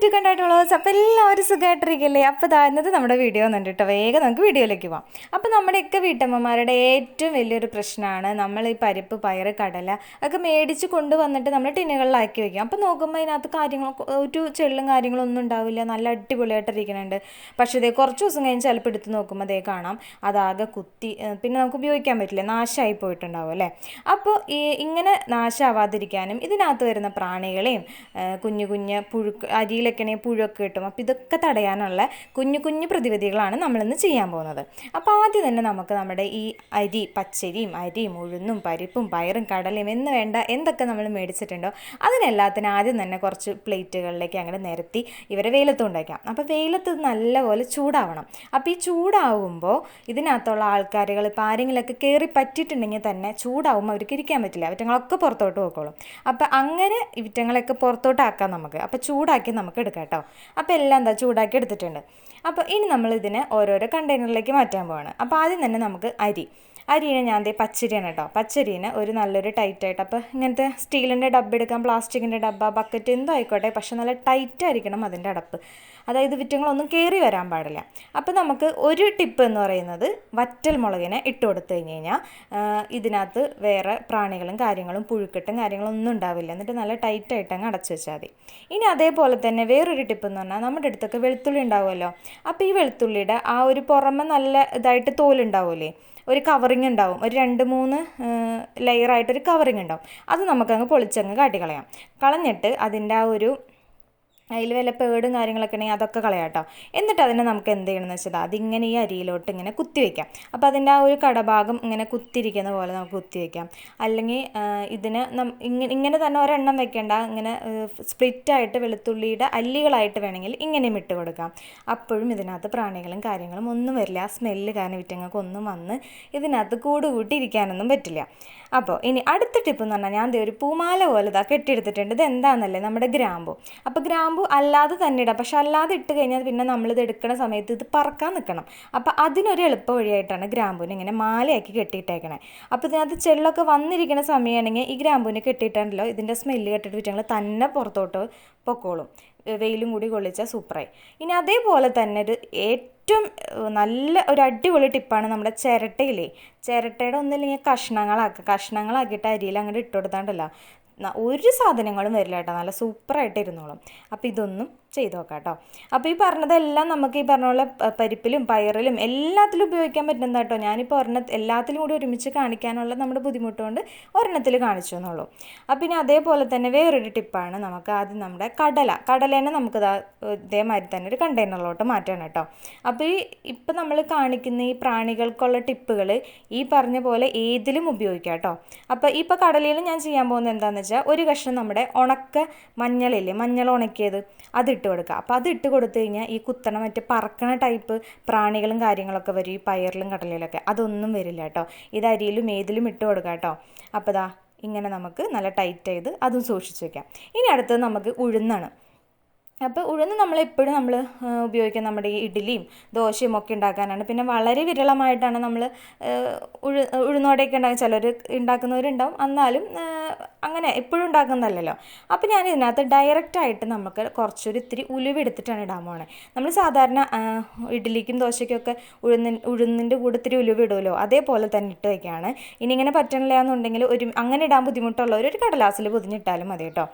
YouTube കണ്ടിട്ടുള്ളത് അപ്പോൾ എല്ലാവരും സുഖമായിട്ടിരിക്കില്ലേ? അപ്പോൾ ഇന്നത് നമ്മുടെ വീഡിയോ വന്നിട്ട് കേട്ടോ. വേഗം നമുക്ക് വീഡിയോയിലേക്ക് പോകാം. അപ്പോൾ നമ്മുടെയൊക്കെ വീട്ടമ്മമാരുടെ ഏറ്റവും വലിയൊരു പ്രശ്നമാണ് നമ്മൾ ഈ പരിപ്പ്, പയറ്, കടല ഒക്കെ മേടിച്ച് കൊണ്ടുവന്നിട്ട് നമ്മൾ ടിന്നുകളിലാക്കി വയ്ക്കും. അപ്പോൾ നോക്കുമ്പോൾ അതിനകത്ത് ഒരു ചെള്ളും കാര്യങ്ങളൊന്നും ഉണ്ടാവില്ല, നല്ല അടിപൊളിയായിട്ടിരിക്കുന്നുണ്ട്. പക്ഷേ ഇതേ കുറച്ച് ദിവസം കഴിഞ്ഞ് ചിലപ്പോൾ എടുത്ത് നോക്കുമ്പോൾ അതേ കാണാം അതാകെ കുത്തി, പിന്നെ നമുക്ക് ഉപയോഗിക്കാൻ പറ്റില്ല, നാശമായി പോയിട്ടുണ്ടാവും അല്ലേ. അപ്പോൾ ഇങ്ങനെ നാശമാവാതിരിക്കാനും ഇതിനകത്ത് വരുന്ന പ്രാണികളെയും കുഞ്ഞു അരിയിലൊക്കെയാണെങ്കിൽ പുഴുവൊക്കെ കിട്ടും. അപ്പോൾ ഇതൊക്കെ തടയാനുള്ള കുഞ്ഞു പ്രതിവിധികളാണ് നമ്മളിന്ന് ചെയ്യാൻ പോകുന്നത്. അപ്പോൾ ആദ്യം തന്നെ നമുക്ക് നമ്മുടെ ഈ പച്ചരിയും അരിയും ഉഴുന്നും പരിപ്പും പയറും കടലയും എന്ന് വേണ്ട എന്തൊക്കെ നമ്മൾ മേടിച്ചിട്ടുണ്ടോ അതിനെല്ലാത്തിനും ആദ്യം തന്നെ കുറച്ച് പ്ലേറ്റുകളിലേക്ക് അങ്ങനെ നിരത്തി ഇവരെ വെയിലത്ത് കൊണ്ടുവയ്ക്കാം. അപ്പോൾ വെയിലത്ത് നല്ലപോലെ ചൂടാവണം. അപ്പോൾ ഈ ചൂടാവുമ്പോൾ ഇതിനകത്തുള്ള ആൾക്കാരുകൾ ഇപ്പോൾ ആരെങ്കിലുമൊക്കെ കയറി പറ്റിയിട്ടുണ്ടെങ്കിൽ തന്നെ ചൂടാവുമ്പോൾ അവർക്ക് ഇരിക്കാൻ പറ്റില്ല, അവറ്റങ്ങളൊക്കെ പുറത്തോട്ട് പോയിക്കോളും. അപ്പോൾ അങ്ങനെ ഇവറ്റങ്ങളൊക്കെ പുറത്തോട്ടാക്കാം നമുക്ക്. അപ്പോൾ ചൂടാക്കി നമുക്ക് എടുക്കാം കേട്ടോ. അപ്പോൾ എല്ലാം ചൂടാക്കി എടുത്തിട്ടുണ്ട്. അപ്പോൾ ഇനി നമ്മളിതിനെ ഓരോരോ കണ്ടെയ്നറിലേക്ക് മാറ്റാൻ പോവാണ്. അപ്പോൾ ആദ്യം തന്നെ നമുക്ക് അരിനെ ഞാൻ പച്ചരിയാണ് കേട്ടോ. പച്ചരിനെ ഒരു നല്ലൊരു ടൈറ്റായിട്ട്, അപ്പോൾ ഇങ്ങനത്തെ സ്റ്റീലിൻ്റെ ഡബ്ബ എടുക്കാം, പ്ലാസ്റ്റിക്കിൻ്റെ ഡബ്ബ, ബക്കറ്റ് എന്തോ ആയിക്കോട്ടെ, പക്ഷെ നല്ല ടൈറ്റായിരിക്കണം അതിൻ്റെ അടപ്പ്. അതായത് വിറ്റങ്ങളൊന്നും കയറി വരാൻ പാടില്ല. അപ്പോൾ നമുക്ക് ഒരു ടിപ്പ് എന്ന് പറയുന്നത് വറ്റൽ മുളകിനെ ഇട്ട് കൊടുത്തു കഴിഞ്ഞ് കഴിഞ്ഞാൽ ഇതിനകത്ത് വേറെ പ്രാണികളും കാര്യങ്ങളും പുഴുക്കെട്ടും കാര്യങ്ങളും ഒന്നും ഉണ്ടാവില്ല. എന്നിട്ട് നല്ല ടൈറ്റായിട്ട് അങ്ങ് അടച്ചു വെച്ചാൽ മതി. ഇനി അതേപോലെ തന്നെ വേറൊരു ടിപ്പ് എന്ന് പറഞ്ഞാൽ നമ്മുടെ അടുത്തൊക്കെ വെളുത്തുള്ളി ഉണ്ടാവുമല്ലോ. അപ്പോൾ ഈ വെളുത്തുള്ളിയുടെ ആ ഒരു പുറമെ നല്ല ഇതായിട്ട് തോലുണ്ടാവില്ലേ, ഒരു കവറിങ് ഉണ്ടാവും, ഒരു 2-3 ലെയറായിട്ടൊരു കവറിങ് ഉണ്ടാവും. അത് നമുക്കങ്ങ് പൊളിച്ചങ്ങ് കളഞ്ഞിട്ട് അതിൻ്റെ ആ ഒരു അതിൽ വല്ല പേടും കാര്യങ്ങളൊക്കെ ഉണ്ടെങ്കിൽ അതൊക്കെ കളയാം കേട്ടോ. എന്നിട്ട് അതിനെ നമുക്ക് എന്ത് ചെയ്യണമെന്ന് വെച്ചാൽ അതിങ്ങനെ ഈ അരിയിലോട്ട് ഇങ്ങനെ കുത്തി വയ്ക്കാം. അപ്പോൾ അതിൻ്റെ ആ ഒരു കടഭാഗം ഇങ്ങനെ കുത്തിരിക്കുന്ന പോലെ നമുക്ക് കുത്തി വയ്ക്കാം. അല്ലെങ്കിൽ ഇതിന് ഇങ്ങനെ തന്നെ ഒരെണ്ണം വെക്കേണ്ട, ഇങ്ങനെ സ്പ്ലിറ്റായിട്ട് വെളുത്തുള്ളിയുടെ അല്ലികളായിട്ട് വേണമെങ്കിൽ ഇങ്ങനെയും ഇട്ട് കൊടുക്കാം. അപ്പോഴും ഇതിനകത്ത് പ്രാണികളും കാര്യങ്ങളും ഒന്നും വരില്ല. ആ സ്മെല്ല് കാരണം വിറ്റങ്ങൾക്ക് ഒന്നും വന്ന് ഇതിനകത്ത് കൂട്ടിയിരിക്കാനൊന്നും പറ്റില്ല. അപ്പോൾ ഇനി അടുത്ത ടിപ്പ് എന്ന് പറഞ്ഞാൽ ഞാൻ ഒരു പൂമാല പോലെ കെട്ടിയെടുത്തിട്ടുണ്ട്. ഇത് എന്താണെന്നല്ലേ, നമ്മുടെ ഗ്രാമ്പു. അപ്പോൾ ഗ്രാമ്പു അല്ലാതെ തന്നെ ഇടാം, പക്ഷെ അല്ലാതെ ഇട്ട് കഴിഞ്ഞാൽ പിന്നെ നമ്മളിത് എടുക്കുന്ന സമയത്ത് ഇത് പറക്കാൻ നിൽക്കണം. അപ്പോൾ അതിനൊരു എളുപ്പ വഴിയായിട്ടാണ് ഗ്രാമ്പൂവിനെ ഇങ്ങനെ മാലയാക്കി കെട്ടിയിട്ടേക്കണേ. അപ്പോൾ ഇതിനകത്ത് ചെള്ളൊക്കെ വന്നിരിക്കുന്ന സമയമാണെങ്കിൽ ഈ ഗ്രാമ്പൂവിനെ കെട്ടിയിട്ടുണ്ടല്ലോ, ഇതിൻ്റെ സ്മെല്ല് കെട്ടിട്ട് വിറ്റങ്ങൾ തന്നെ പുറത്തോട്ട് പൊക്കോളും. വെയിലും കൂടി കൊള്ളിച്ചാൽ സൂപ്പറായി. ഇനി അതേപോലെ തന്നെ ഒരു ഏറ്റവും നല്ല ഒരു അടിപൊളി ടിപ്പാണ് നമ്മുടെ ചിരട്ടയുടെ ഒന്നില്ലെങ്കിൽ കഷ്ണങ്ങളാക്കിയിട്ട് അരിയിൽ അങ്ങോട്ട് ഇട്ട് കൊടുത്താണ്ടല്ലോ ഒരു സാധനങ്ങളും വരില്ല കേട്ടോ, നല്ല സൂപ്പറായിട്ട് ഇരുന്നോളും. അപ്പോൾ ഇതൊന്നും ചെയ്ത് നോക്കാം കേട്ടോ. അപ്പോൾ ഈ പറഞ്ഞതെല്ലാം നമുക്ക് ഈ പറഞ്ഞ പോലെ പരിപ്പിലും പയറിലും എല്ലാത്തിലും ഉപയോഗിക്കാൻ പറ്റുന്നത് കേട്ടോ. ഞാനിപ്പോൾ എല്ലാത്തിലും കൂടി ഒരുമിച്ച് കാണിക്കാനുള്ള നമ്മുടെ ബുദ്ധിമുട്ടുകൊണ്ട് ഒരെണ്ണത്തിൽ കാണിച്ചു എന്നുള്ളൂ. അപ്പോൾ ഇനി അതേപോലെ തന്നെ വേറൊരു ടിപ്പാണ്, നമുക്ക് ആദ്യം നമ്മുടെ കടലേനെ നമുക്ക് ഇതേമാതിരി തന്നെ ഒരു കണ്ടെയ്നറിലോട്ട് മാറ്റണം കേട്ടോ. അപ്പോൾ ഇപ്പം നമ്മൾ കാണിക്കുന്ന ഈ പ്രാണികൾക്കുള്ള ടിപ്പുകൾ ഈ പറഞ്ഞ പോലെ ഏതിലും ഉപയോഗിക്കാം കേട്ടോ. അപ്പോൾ ഇപ്പോൾ കടലയിൽ ഞാൻ ചെയ്യാൻ പോകുന്നത് എന്താണെന്ന് വെച്ചാൽ ഒരു കഷ്ണം നമ്മുടെ ഉണക്ക മഞ്ഞൾ ഉണക്കിയത് അതിട്ട് കൊടുക്കുക. അപ്പോൾ അത് ഇട്ട് കൊടുത്തു കഴിഞ്ഞാൽ ഈ കുത്തണ മറ്റേ പറക്കണ ടൈപ്പ് പ്രാണികളും കാര്യങ്ങളൊക്കെ വരും. ഈ പയറിലും കടലയിലൊക്കെ അതൊന്നും വരില്ല കേട്ടോ. ഇത് അരിയിലും ഏതിലും ഇട്ട് കൊടുക്കുക കേട്ടോ. അപ്പോൾ ഇങ്ങനെ നമുക്ക് നല്ല ടൈറ്റ് ചെയ്ത് അതും സൂക്ഷിച്ച് വയ്ക്കാം. ഇനി അടുത്തത് നമുക്ക് ഉഴുന്നാണ്. അപ്പോൾ ഉഴുന്ന് നമ്മളെപ്പോഴും ഉപയോഗിക്കുക നമ്മുടെ ഈ ഇഡ്ഡലിയും ദോശയും ഒക്കെ ഉണ്ടാക്കാനാണ്. പിന്നെ വളരെ വിരളമായിട്ടാണ് നമ്മൾ ഉഴുന്നോടെയൊക്കെ ചിലർ ഉണ്ടാക്കുന്നവരുണ്ടാവും, എന്നാലും അങ്ങനെ എപ്പോഴും ഉണ്ടാക്കുന്നതല്ലല്ലോ. അപ്പോൾ ഞാൻ ഇതിനകത്ത് ഡയറക്റ്റായിട്ട് നമുക്ക് ഇത്തിരി ഉലുവെടുത്തിട്ടാണ് ഇടാൻ പോണേ. നമ്മൾ സാധാരണ ഇഡ്ഡലിക്കും ദോശയ്ക്കൊക്കെ ഉഴുന്നിൻ്റെ കൂടെ ഇത്തിരി ഉലുവിടുമല്ലോ, അതേപോലെ തന്നെ ഇട്ട് വയ്ക്കുകയാണ്. ഇനി ഇങ്ങനെ പറ്റണില്ല എന്നുണ്ടെങ്കിൽ അങ്ങനെ ഇടാൻ ബുദ്ധിമുട്ടുള്ളവർ ഒരു കടലാസിൽ പൊതിഞ്ഞിട്ടാലും മതി കേട്ടോ.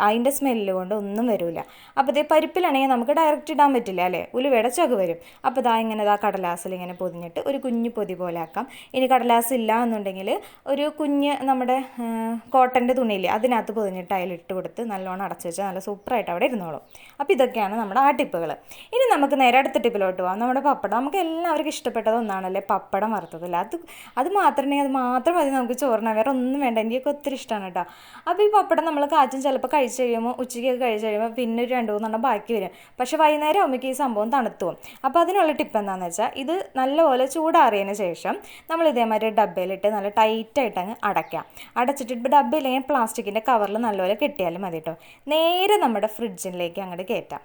അതിൻ്റെ സ്മെല്ല് കൊണ്ട് ഒന്നും വരില്ല. അപ്പോൾ പരിപ്പിലാണെങ്കിൽ നമുക്ക് ഡയറക്റ്റ് ഇടാൻ പറ്റില്ല അല്ലേ, ഉലുവയുടെ ചുക വരും. അപ്പോൾ ഇങ്ങനെ കടലാസിൽ ഇങ്ങനെ പൊതിഞ്ഞിട്ട് ഒരു കുഞ്ഞു പൊതി പോലെ ആക്കാം. ഇനി കടലാസ് ഇല്ല എന്നുണ്ടെങ്കിൽ ഒരു കുഞ്ഞ് നമ്മുടെ കോട്ടൻ്റെ തുണിയില്ലേ അതിനകത്ത് പൊതിഞ്ഞിട്ട് അതിലിട്ട് കൊടുത്ത് നല്ലോണം അടച്ചു വെച്ചാൽ നല്ല സൂപ്പറായിട്ട് അവിടെ ഇരുന്നോളും. അപ്പോൾ ഇതൊക്കെയാണ് നമ്മുടെ ആ ടിപ്പുകൾ. ഇനി നമുക്ക് നേരെ അടുത്ത ടിപ്പിലോട്ട് പോകാം. നമ്മുടെ പപ്പടം, നമുക്ക് എല്ലാവർക്കും ഇഷ്ടപ്പെട്ടത് ഒന്നാണല്ലേ പപ്പടം വറുത്തതല്ല. അത് മാത്രം മതി നമുക്ക് ചോറിന്, വേറെ ഒന്നും വേണ്ട. എനിക്കൊക്കെ ഒത്തിരി ഇഷ്ടമാണ് കേട്ടോ. അപ്പോൾ ഈ പപ്പടം നമ്മൾ കാച്ചും ചിലപ്പോൾ കഴിച്ച് കഴിയുമ്പോൾ ഉച്ചയ്ക്കൊക്കെ കഴിച്ച് കഴിയുമ്പോൾ പിന്നെ ഒരു 2-3 ബാക്കി വരും. പക്ഷെ വൈകുന്നേരം ആകുമ്പോഴേക്ക് ഈ സംഭവം തണുത്തു പോകും. അപ്പോൾ അതിനുള്ള ടിപ്പ് എന്താണെന്ന് വെച്ചാൽ ഇത് നല്ലപോലെ ചൂടാറിയതിന് ശേഷം നമ്മൾ ഇതേമാതിരി ഡബ്ബയിലിട്ട് നല്ല ടൈറ്റായിട്ട് അങ്ങ് അടച്ചിട്ട് ഡബ്ബയില്ലെങ്കിൽ പ്ലാസ്റ്റിക്കിൻ്റെ കവറിൽ നല്ലപോലെ കെട്ടിയാലും മതി കേട്ടോ. നേരെ നമ്മുടെ ഫ്രിഡ്ജിലേക്ക് അങ്ങോട്ട് കയറ്റാം.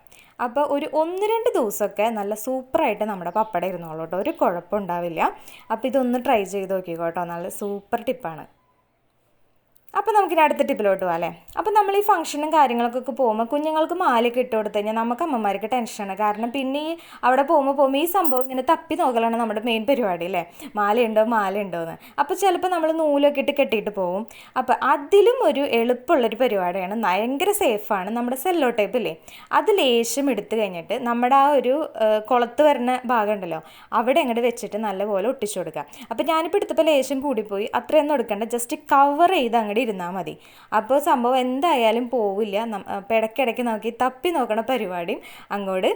അപ്പോൾ ഒരു 1-2 ദിവസമൊക്കെ നല്ല സൂപ്പറായിട്ട് നമ്മുടെ പപ്പടം ഇരുന്നോളൂ കേട്ടോ, ഒരു കുഴപ്പമുണ്ടാവില്ല. അപ്പോൾ ഇതൊന്ന് ട്രൈ ചെയ്ത് നോക്കിക്കോട്ടോ, നല്ല സൂപ്പർ ടിപ്പാണ്. അപ്പോൾ നമുക്കിനി അടുത്ത ടിപ്പിലോട്ട് പോകാം അല്ലേ. അപ്പോൾ നമ്മൾ ഈ ഫംഗ്ഷനും കാര്യങ്ങൾക്കൊക്കെ പോകുമ്പോൾ കുഞ്ഞുങ്ങൾക്ക് മാലയൊക്കെ ഇട്ട് കൊടുത്തു കഴിഞ്ഞാൽ നമുക്ക് അമ്മമാർക്ക് ടെൻഷനാണ്. കാരണം പിന്നെ ഈ അവിടെ പോകുമ്പോൾ ഈ സംഭവം ഇങ്ങനെ തപ്പി നോക്കലാണ് നമ്മുടെ മെയിൻ പരിപാടി അല്ലേ, മാലയുണ്ടോ എന്ന്. അപ്പോൾ ചിലപ്പോൾ നമ്മൾ നൂലൊക്കെ ഇട്ട് കെട്ടിയിട്ട് പോകും. അപ്പോൾ അതിലും ഒരു എളുപ്പമുള്ളൊരു പരിപാടിയാണ്, ഭയങ്കര സേഫാണ്, നമ്മുടെ സെല്ലോ ടേപ്പ് ഇല്ലേ, അത് ലേശം എടുത്ത് കഴിഞ്ഞിട്ട് നമ്മുടെ ആ ഒരു കുളത്ത് വരുന്ന ഭാഗം ഉണ്ടല്ലോ അവിടെ അങ്ങോട്ട് വെച്ചിട്ട് നല്ലപോലെ ഒട്ടിച്ചു കൊടുക്കുക. അപ്പോൾ ഞാനിപ്പോൾ എടുത്തപ്പോൾ ലേശം കൂടിപ്പോയി, അത്രയൊന്നും എടുക്കണ്ട, ജസ്റ്റ് കവർ ചെയ്ത് അങ്ങോട്ട് ഇരുന്നാൽ മതി. അപ്പോൾ സംഭവം എന്തായാലും പോവില്ല. അപ്പോൾ ഇടയ്ക്കിടയ്ക്ക് നോക്കി തപ്പി നോക്കണ പരിപാടിയും അങ്ങോട്ട്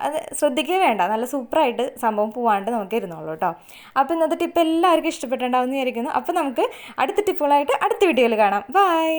അത് ശ്രദ്ധിക്കുക വേണ്ട, നല്ല സൂപ്പറായിട്ട് സംഭവം പോവാണ്ട് നമുക്ക് ഇരുന്നോളൂ കേട്ടോ. അപ്പോൾ ഇന്നത്തെ ടിപ്പ് എല്ലാവർക്കും ഇഷ്ടപ്പെട്ടുണ്ടാവും എന്ന് വിചാരിക്കുന്നു. അപ്പോൾ നമുക്ക് അടുത്ത ടിപ്പുകളായിട്ട് അടുത്ത വീഡിയോയിൽ കാണാം. ബൈ.